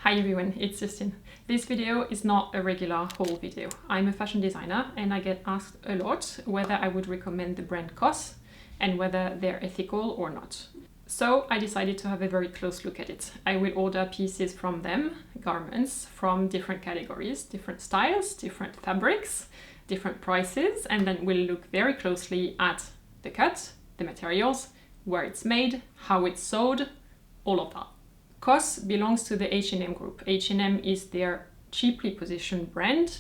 Hi everyone, it's Justine. This video is not a regular haul video. I'm a fashion designer and I get asked a lot whether I would recommend the brand COS and whether they're ethical or not. So I decided to have a very close look at it. I will order pieces from them, garments from different categories, different styles, different fabrics, different prices, and then we'll look very closely at the cut, the materials, where it's made, how it's sewed, all of that. COS belongs to the H&M group. H&M is their cheaply positioned brand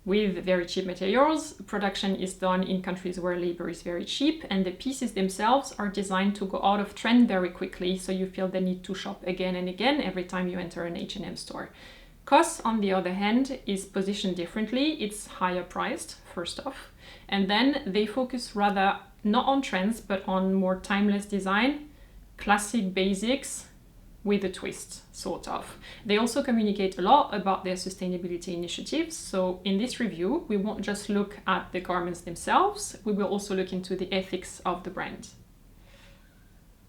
with very cheap materials. Production is done in countries where labor is very cheap, and the pieces themselves are designed to go out of trend very quickly, so you feel the need to shop again and again every time you enter an H&M store. COS, on the other hand, is positioned differently. It's higher priced, first off, and then they focus rather not on trends, but on more timeless design, classic basics, with a twist, sort of. They also communicate a lot about their sustainability initiatives. So in this review, we won't just look at the garments themselves, we will also look into the ethics of the brand.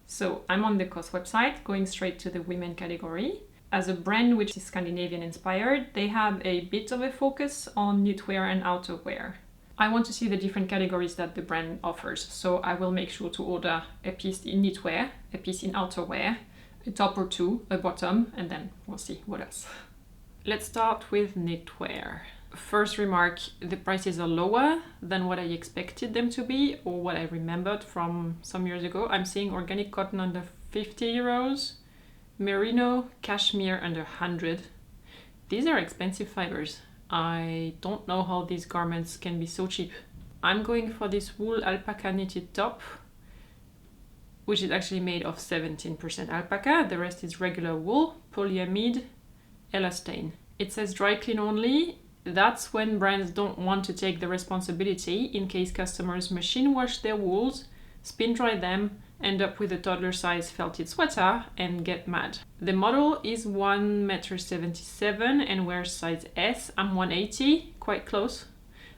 So I'm on the COS website, going straight to the women category. As a brand which is Scandinavian inspired, they have a bit of a focus on knitwear and outerwear. I want to see the different categories that the brand offers, so I will make sure to order a piece in knitwear, a piece in outerwear, a top or two, a bottom, and then we'll see what else. Let's start with knitwear. First remark, the prices are lower than what I expected them to be or what I remembered from some years ago. I'm seeing organic cotton under 50 euros, merino, cashmere under 100. These are expensive fibers. I don't know how these garments can be so cheap. I'm going for this wool alpaca knitted top, which is actually made of 17% alpaca. The rest is regular wool, polyamide, elastane. It says dry clean only. That's when brands don't want to take the responsibility in case customers machine wash their wools, spin dry them, end up with a toddler size felted sweater and get mad. The model is 1.77 m and wears size S. I'm 180, quite close,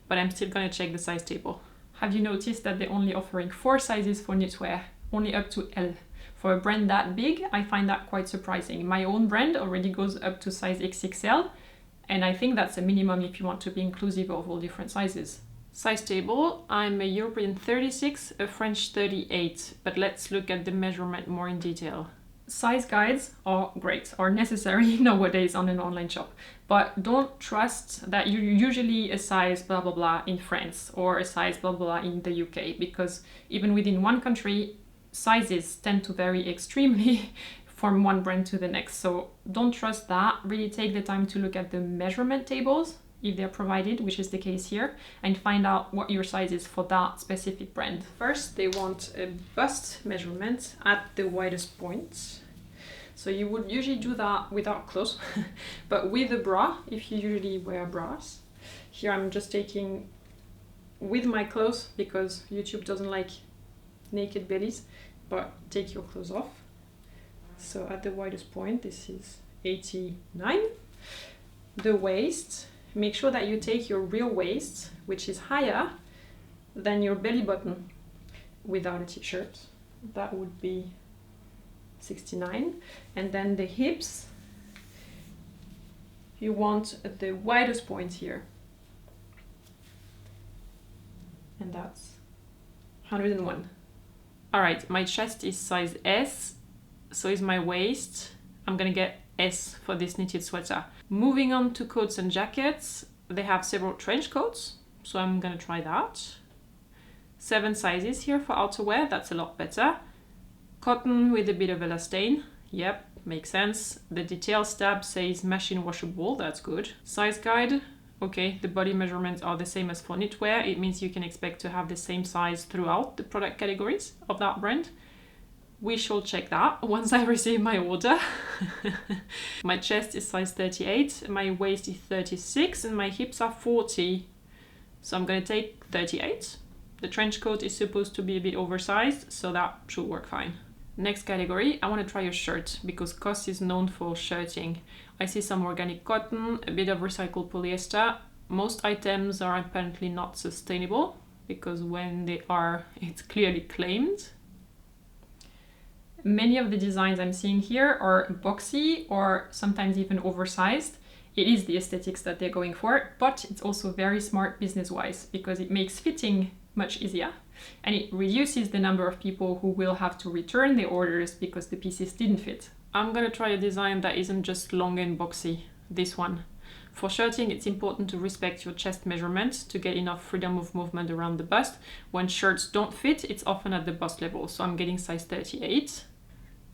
but I'm still gonna check the size table. Have you noticed that they're only offering 4 sizes for knitwear? Only up to L. For a brand that big, I find that quite surprising. My own brand already goes up to size XXL, and I think that's a minimum if you want to be inclusive of all different sizes. Size table, I'm a European 36, a French 38, but let's look at the measurement more in detail. Size guides are great, are necessary nowadays on an online shop, but don't trust that you're usually a size blah blah blah in France or a size blah blah blah in the UK, because even within one country, sizes tend to vary extremely from one brand to the next. So don't trust that. Really take the time to look at the measurement tables if they're provided, which is the case here, and find out what your size is for that specific brand. First, they want a bust measurement at the widest point. So you would usually do that without clothes, but with a bra, if you usually wear bras. Here I'm just taking with my clothes because YouTube doesn't like naked bellies, but take your clothes off. So at the widest point, this is 89. The waist, make sure that you take your real waist, which is higher than your belly button without a t-shirt. That would be 69. And then the hips, you want the widest point here, and that's 101. All right, my chest is size S, so is my waist. I'm gonna get S for this knitted sweater. Moving on to coats and jackets, they have several trench coats, so I'm gonna try that. 7 sizes here for outerwear, that's a lot better. Cotton with a bit of elastane, yep, makes sense. The details tab says machine washable, that's good. Size guide, okay, the body measurements are the same as for knitwear. It means you can expect to have the same size throughout the product categories of that brand. We shall check that once I receive my order. My chest is size 38, my waist is 36, and my hips are 40. So I'm gonna take 38. The trench coat is supposed to be a bit oversized, so that should work fine. Next category, I want to try a shirt because COS is known for shirting. I see some organic cotton, a bit of recycled polyester. Most items are apparently not sustainable because when they are, it's clearly claimed. Many of the designs I'm seeing here are boxy or sometimes even oversized. It is the aesthetics that they're going for, but it's also very smart business-wise because it makes fitting much easier and it reduces the number of people who will have to return their orders because the pieces didn't fit. I'm gonna try a design that isn't just long and boxy, this one. For shirting, it's important to respect your chest measurement to get enough freedom of movement around the bust. When shirts don't fit, it's often at the bust level, so I'm getting size 38.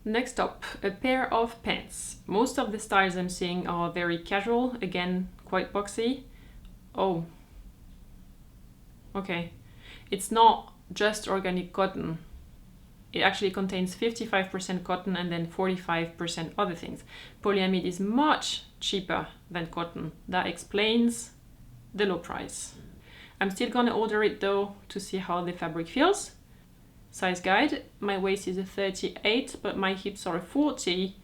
Next up, a pair of pants. Most of the styles I'm seeing are very casual, again, quite boxy. Oh, okay. It's not just organic cotton. It actually contains 55% cotton and then 45% other things. Polyamide is much cheaper than cotton. That explains the low price. I'm still gonna order it though to see how the fabric feels. Size guide, my waist is a 38, but my hips are a 40.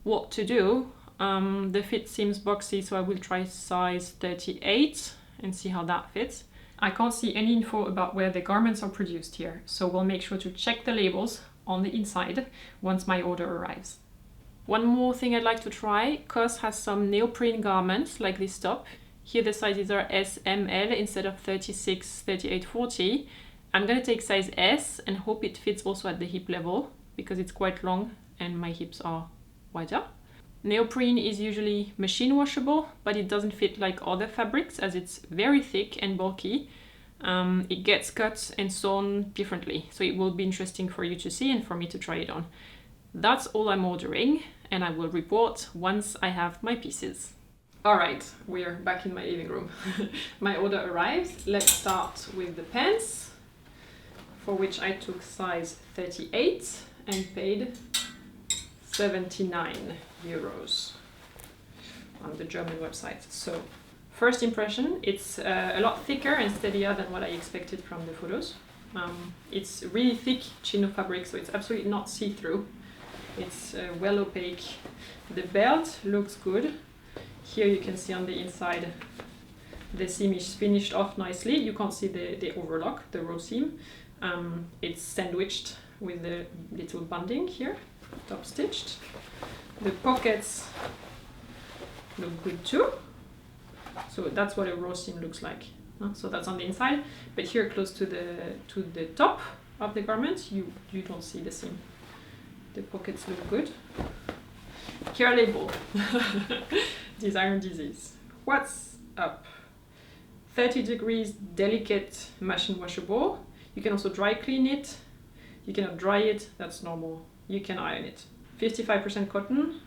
What to do? The fit seems boxy, so I will try size 38 and see how that fits. I can't see any info about where the garments are produced here, so we'll make sure to check the labels on the inside once my order arrives. One more thing I'd like to try, COS has some neoprene garments like this top. Here the sizes are S, M, L instead of 36, 38, 40. I'm gonna take size S and hope it fits also at the hip level because it's quite long and my hips are wider. Neoprene is usually machine washable, but it doesn't fit like other fabrics as it's very thick and bulky. It gets cut and sewn differently, so it will be interesting for you to see and for me to try it on. That's all I'm ordering, and I will report once I have my pieces. All right, we're back in my living room. My order arrives. Let's start with the pants, for which I took size 38 and paid 79 euros on the German website. So first impression, it's a lot thicker and steadier than what I expected from the photos. It's really thick chino fabric, so it's absolutely not see-through. It's well opaque. The belt looks good. Here you can see on the inside the seam is finished off nicely. You can't see the overlock, the row seam. It's sandwiched with the little bunding here, top stitched. The pockets look good too. So that's what a row seam looks like. So that's on the inside, but here close to the top of the garment, you don't see the seam. The pockets look good. Care label. Designer disease. What's up? 30 degrees, delicate, machine washable. You can also dry clean it. You cannot dry it, that's normal. You can iron it. 55% cotton,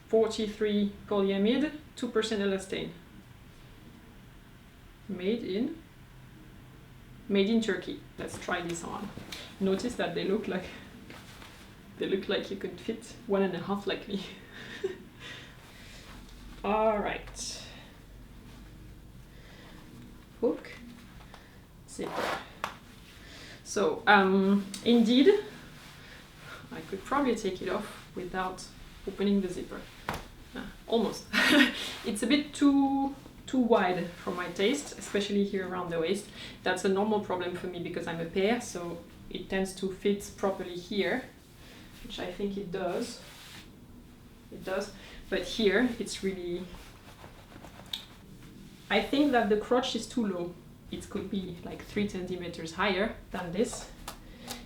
43 polyamide, 2% elastane. Made in Turkey. Let's try this on. Notice that they look like you could fit 1.5 like me. All right. Hook, zipper. So indeed, I could probably take it off without opening the zipper. Almost. It's a bit too wide for my taste, especially here around the waist. That's a normal problem for me because I'm a pair, so it tends to fit properly here, which I think it does. It does, but here it's really... I think that the crotch is too low. It could be like 3 centimeters higher than this,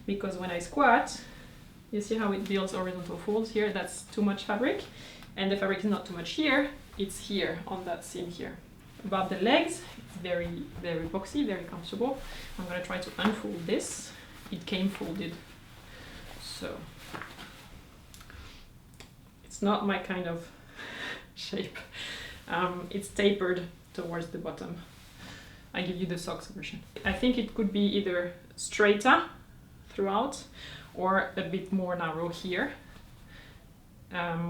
because when I squat, you see how it builds horizontal folds here. That's too much fabric, and the fabric is not too much here. It's here on that seam here. About the legs, it's very, very boxy, very comfortable. I'm gonna try to unfold this. It came folded, so it's not my kind of shape. It's tapered towards the bottom. I give you the socks version. I think it could be either straighter throughout or a bit more narrow here,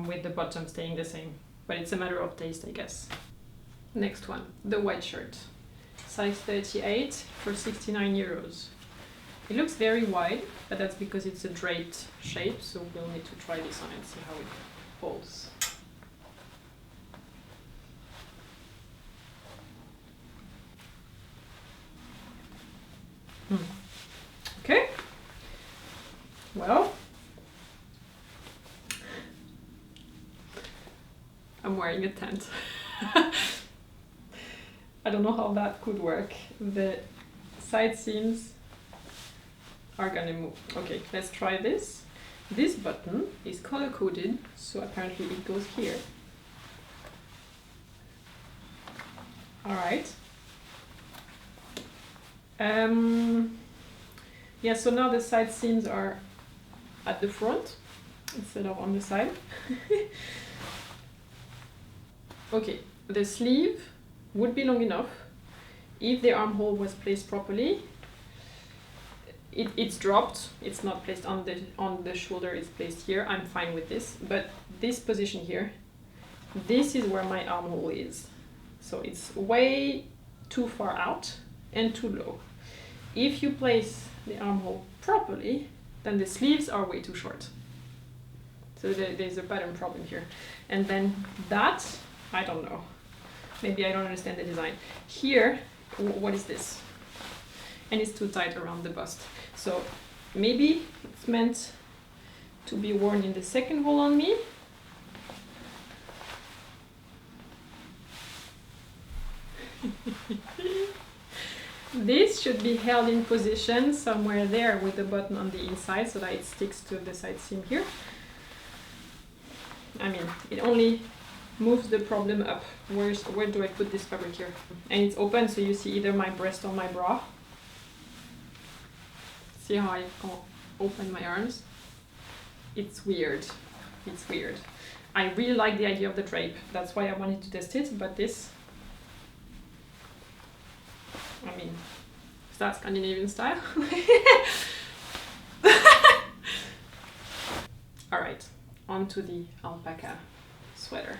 with the bottom staying the same. But it's a matter of taste, I guess. Next one, the white shirt. Size 38 for 69 euros. It looks very wide, but that's because it's a draped shape, so we'll need to try this on and see how it folds. Okay. Well, I'm wearing a tent. I don't know how that could work. The side seams are gonna move. Okay, let's try this. This button is color coded, so apparently it goes here. All right. Yeah, so now the side seams are at the front instead of on the side. Okay, the sleeve would be long enough if the armhole was placed properly. It's dropped, it's not placed on the shoulder, it's placed here. I'm fine with this, but this position here, this is where my armhole is. So it's way too far out and too low. If you place the armhole properly, then the sleeves are way too short. So there's a pattern problem here. And then that, I don't know. Maybe I don't understand the design. Here, what is this? And it's too tight around the bust. So maybe it's meant to be worn in the second hole on me. This should be held in position somewhere there with the button on the inside so that it sticks to the side seam here. I mean, it only moves the problem up. Where do I put this fabric here? And it's open, so you see either my breast or my bra. See how I open my arms? It's weird. It's weird. I really like the idea of the drape. That's why I wanted to test it, but this, I mean, is that Scandinavian style? All right, on to the alpaca sweater.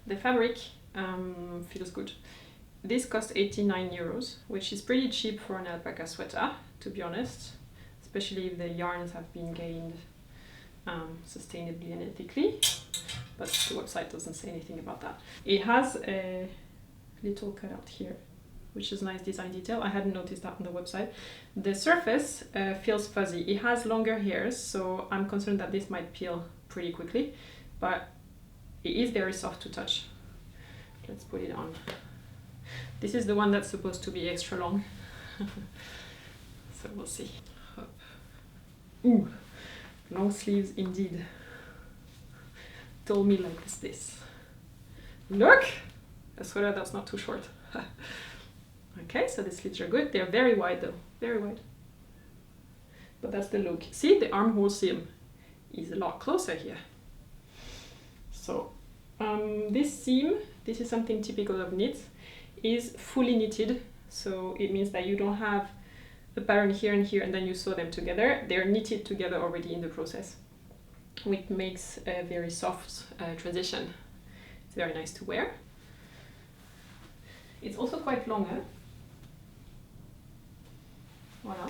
The fabric feels good. This cost 89 euros, which is pretty cheap for an alpaca sweater, to be honest, especially if the yarns have been gained sustainably and ethically, but the website doesn't say anything about that. It has a little cutout here, which is nice design detail. I hadn't noticed that on the website. The surface feels fuzzy. It has longer hairs, so I'm concerned that this might peel pretty quickly, but it is very soft to touch. Let's put it on. This is the one that's supposed to be extra long. So we'll see. Hop. Ooh, long sleeves indeed. Told me like this. Look! A sweater that's not too short. Okay, so the sleeves are good. They're very wide though, very wide. But that's the look. See, the armhole seam is a lot closer here. So this seam, this is something typical of knits, is fully knitted. So it means that you don't have a pattern here and here and then you sew them together. They're knitted together already in the process, which makes a very soft transition. It's very nice to wear. It's also quite longer. Voila.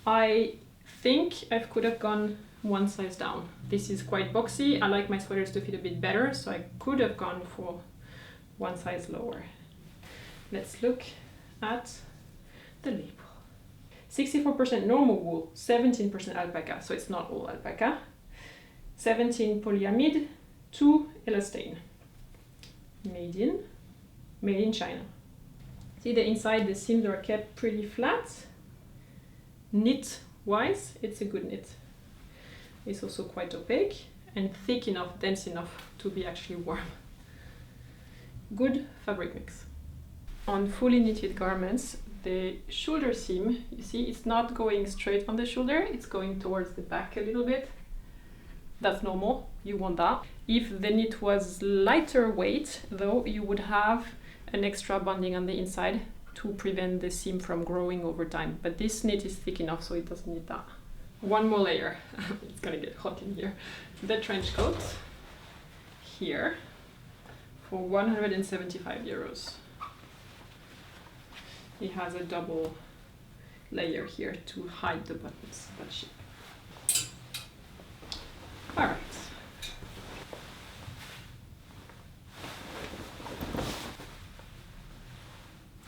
I think I could have gone one size down. This is quite boxy. I like my sweaters to fit a bit better, so I could have gone for one size lower. Let's look at the label. 64% normal wool, 17% alpaca, so it's not all alpaca. 17 polyamide, 2 elastane. Made in China. See the inside, the seams are kept pretty flat. Knit wise, it's a good knit. It's also quite opaque and thick enough, dense enough to be actually warm. Good fabric mix. On fully knitted garments, the shoulder seam, you see, it's not going straight on the shoulder, it's going towards the back a little bit. That's normal, you want that. If the knit was lighter weight, though, you would have an extra bonding on the inside to prevent the seam from growing over time. But this knit is thick enough, so it doesn't need that. One more layer. It's gonna get hot in here. The trench coat here for 175 euros. It has a double layer here to hide the buttons. That's cheap. All right.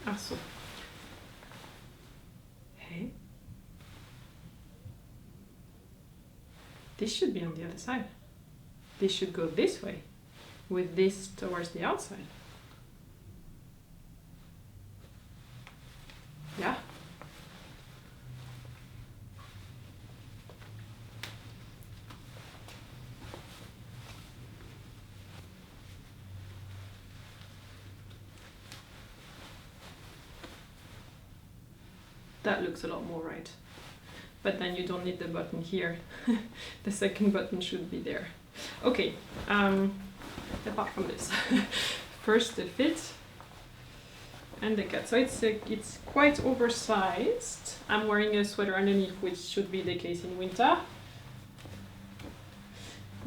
ASOS. Hey. This should be on the other side. this should go this way, with this towards the outside. Yeah. That looks a lot more right. But then you don't need the button here. The second button should be there. Okay, apart from this. First the fit and the cut. So it's quite oversized. I'm wearing a sweater underneath, which should be the case in winter.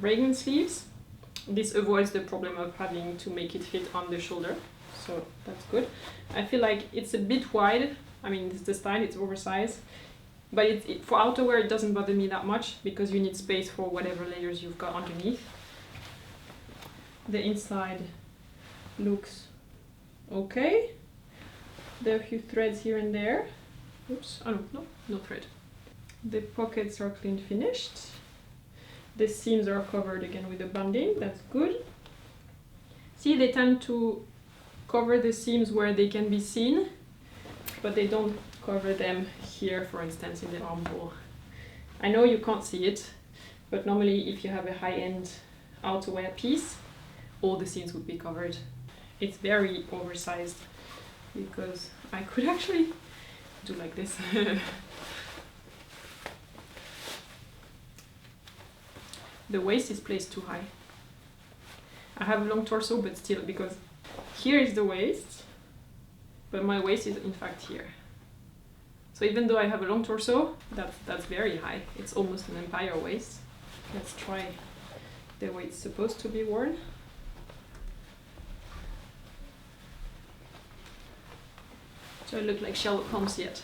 Raglan sleeves. This avoids the problem of having to make it fit on the shoulder. So that's good. I feel like it's a bit wide. I mean, it's the style, it's oversized, but for outerwear it doesn't bother me that much because you need space for whatever layers you've got underneath. The inside looks okay. There are a few threads here and there. Oops, oh no thread. The pockets are clean finished. The seams are covered again with the banding, that's good. See, they tend to cover the seams where they can be seen, but they don't cover them here, for instance, in the armhole. I know you can't see it, but normally if you have a high-end outerwear piece, all the seams would be covered. It's very oversized because I could actually do like this. The waist is placed too high. I have a long torso, but still, because here is the waist, but my waist is in fact here. So even though I have a long torso, that's very high. It's almost an empire waist. Let's try the way it's supposed to be worn. Do I look like Sherlock Holmes yet?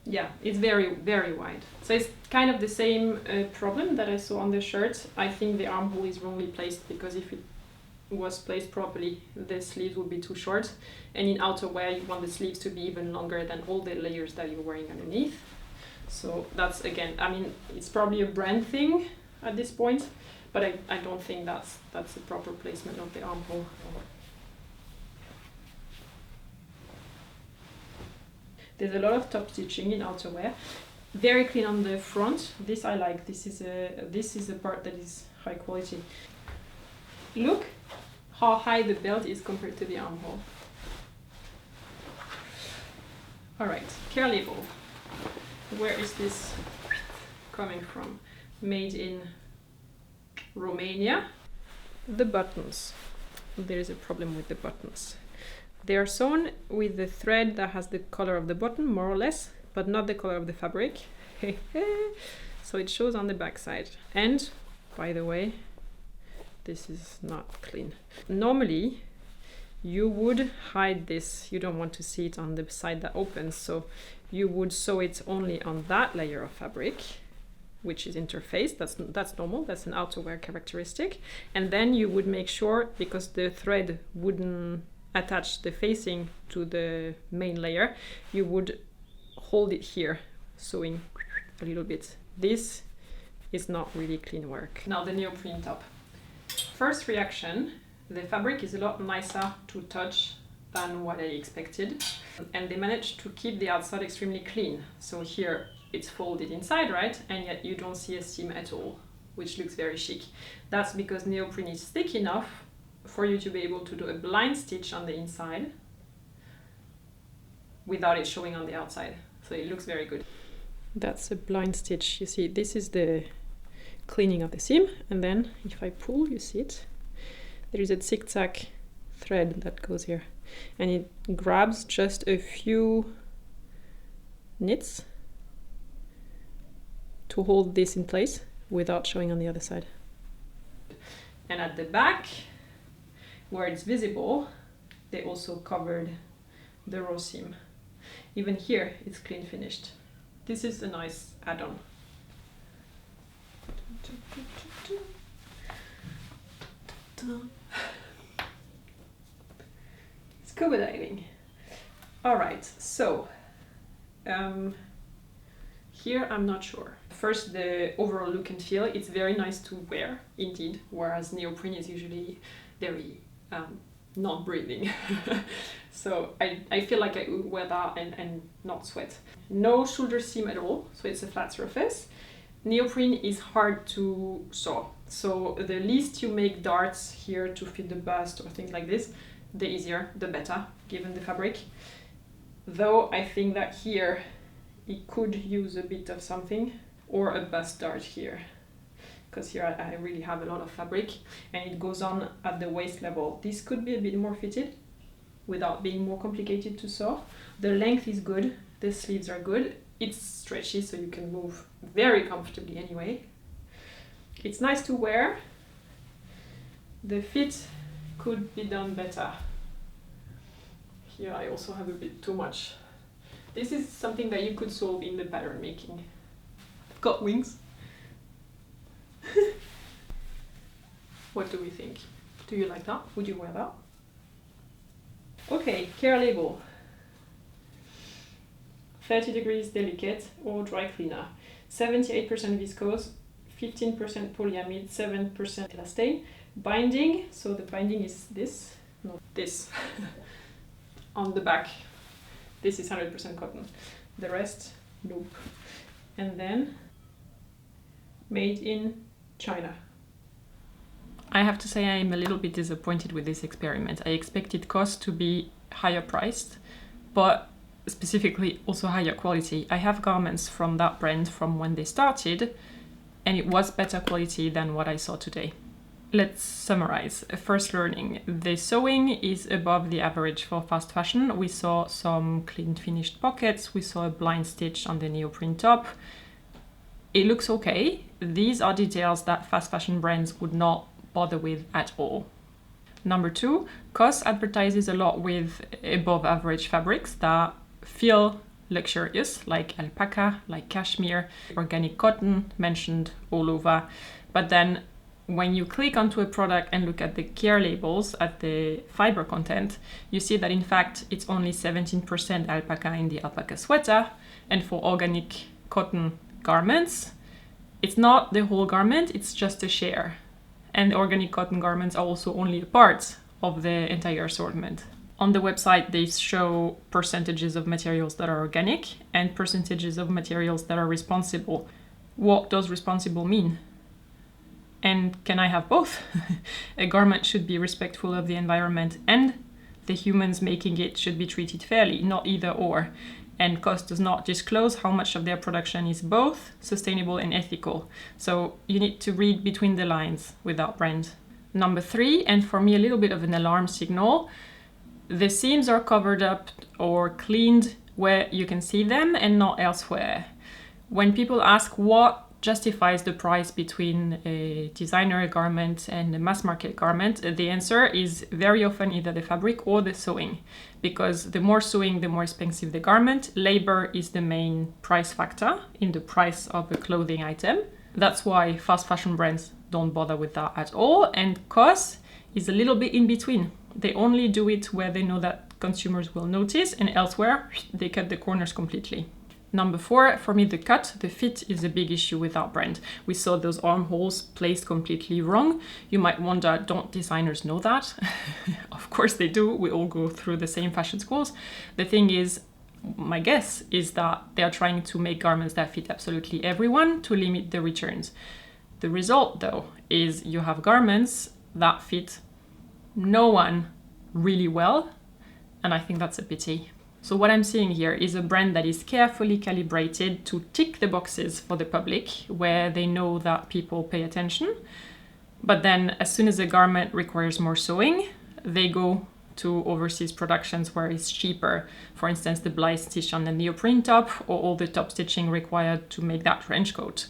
Yeah, it's very, very wide. So it's kind of the same problem that I saw on the shirt. I think the armhole is wrongly placed, because if it was placed properly, the sleeves would be too short. And in outerwear, you want the sleeves to be even longer than all the layers that you're wearing underneath. So that's, again, I mean, it's probably a brand thing at this point, but I don't think that's the proper placement of the armhole. There's a lot of top stitching in outerwear. Very clean on the front. This I like. This is a part that is high quality. Look how high the belt is compared to the armhole. All right, care label. Where is this coming from? Made in Romania. The buttons. There is a problem with the buttons. They are sewn with the thread that has the color of the button, more or less, but not the color of the fabric. So it shows on the back side. And, by the way, this is not clean. Normally, you would hide this. You don't want to see it on the side that opens, so you would sew it only on that layer of fabric, which is interfaced. That's normal. That's an outerwear characteristic. And then you would make sure, because the thread wouldn't attach the facing to the main layer, you would hold it here, sewing a little bit. This is not really clean work. Now the neoprene top. First reaction, the fabric is a lot nicer to touch than what I expected, and they managed to keep the outside extremely clean. So here it's folded inside, right? And yet you don't see a seam at all, which looks very chic. That's because neoprene is thick enough for you to be able to do a blind stitch on the inside without it showing on the outside. So it looks very good. That's a blind stitch. You see, this is the cleaning of the seam, and then if I pull, you see it, there is a zigzag thread that goes here, and it grabs just a few knits to hold this in place without showing on the other side. And at the back, where it's visible, they also covered the raw seam. Even here, it's clean finished. This is a nice add-on. Scuba diving. All right, so here I'm not sure. first, the overall look and feel, it's very nice to wear, indeed, whereas neoprene is usually very not breathing. So I feel like I would wear that and not sweat. No shoulder seam at all, so it's a flat surface. Neoprene is hard to sew, so the least you make darts here to fit the bust or things like this, the easier, the better, given the fabric. Though I think that here it could use a bit of something, or a bust dart here, because here I really have a lot of fabric and it goes on at the waist level. This could be a bit more fitted without being more complicated to sew. The length is good, the sleeves are good, it's stretchy so you can move very comfortably anyway. It's nice to wear. The fit could be done better. Here I also have a bit too much. This is something that you could solve in the pattern making. I've got wings. What do we think? Do you like that? Would you wear that? Okay, care label. 30 degrees delicate or dry cleaner. 78% viscose, 15% polyamide, 7% elastane. Binding, so the binding is this, not this. On the back, this is 100% cotton. The rest, nope. And then, made in China. I have to say I am a little bit disappointed with this experiment. I expected COS to be higher priced, but specifically also higher quality. I have garments from that brand from when they started, and it was better quality than what I saw today. Let's summarize. First learning. The sewing is above the average for fast fashion. We saw some clean finished pockets. We saw a blind stitch on the neoprene top. It looks okay. These are details that fast fashion brands would not bother with at all. Number two, COS advertises a lot with above average fabrics that feel luxurious, like alpaca, like cashmere, organic cotton mentioned all over. But then when you click onto a product and look at the care labels, at the fiber content, you see that in fact it's only 17% alpaca in the alpaca sweater, and for organic cotton garments, it's not the whole garment, it's just a share. And organic cotton garments are also only a part of the entire assortment. On the website, they show percentages of materials that are organic and percentages of materials that are responsible. What does responsible mean? And can I have both? A garment should be respectful of the environment and the humans making it should be treated fairly, not either or. And COS does not disclose how much of their production is both sustainable and ethical. So you need to read between the lines with that brand. Number three, and for me a little bit of an alarm signal, the seams are covered up or cleaned where you can see them and not elsewhere. When people ask what justifies the price between a designer garment and a mass market garment, the answer is very often either the fabric or the sewing, because the more sewing, the more expensive the garment. Labor is the main price factor in the price of a clothing item. That's why fast fashion brands don't bother with that at all, and COS is a little bit in between. They only do it where they know that consumers will notice, and elsewhere they cut the corners completely. Number four, for me, the cut, the fit is a big issue with our brand. We saw those armholes placed completely wrong. You might wonder, don't designers know that? Of course they do. We all go through the same fashion schools. The thing is, my guess is that they are trying to make garments that fit absolutely everyone to limit the returns. The result, though, is you have garments that fit no one really well, and I think that's a pity. So what I'm seeing here is a brand that is carefully calibrated to tick the boxes for the public, where they know that people pay attention. But then as soon as a garment requires more sewing, they go to overseas productions where it's cheaper. For instance, the blind stitch on the neoprene top, or all the top stitching required to make that trench coat.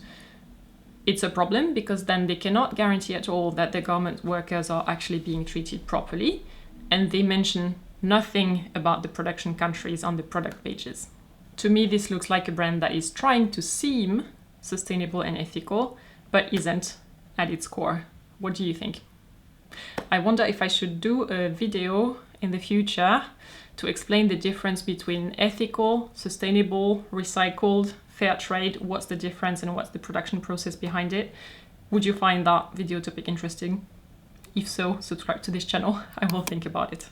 It's a problem because then they cannot guarantee at all that the garment workers are actually being treated properly, and they mention nothing about the production countries on the product pages. To me, this looks like a brand that is trying to seem sustainable and ethical, but isn't at its core. What do you think? I wonder if I should do a video in the future to explain the difference between ethical, sustainable, recycled, fair trade, what's the difference and what's the production process behind it. Would you find that video topic interesting? If so, subscribe to this channel. I will think about it.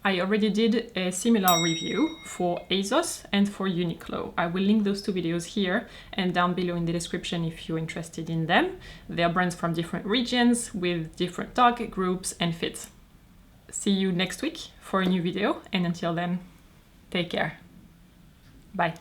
I already did a similar review for ASOS and for Uniqlo. I will link those two videos here and down below in the description if you're interested in them. They are brands from different regions with different target groups and fits. See you next week for a new video, and until then, take care. Bye.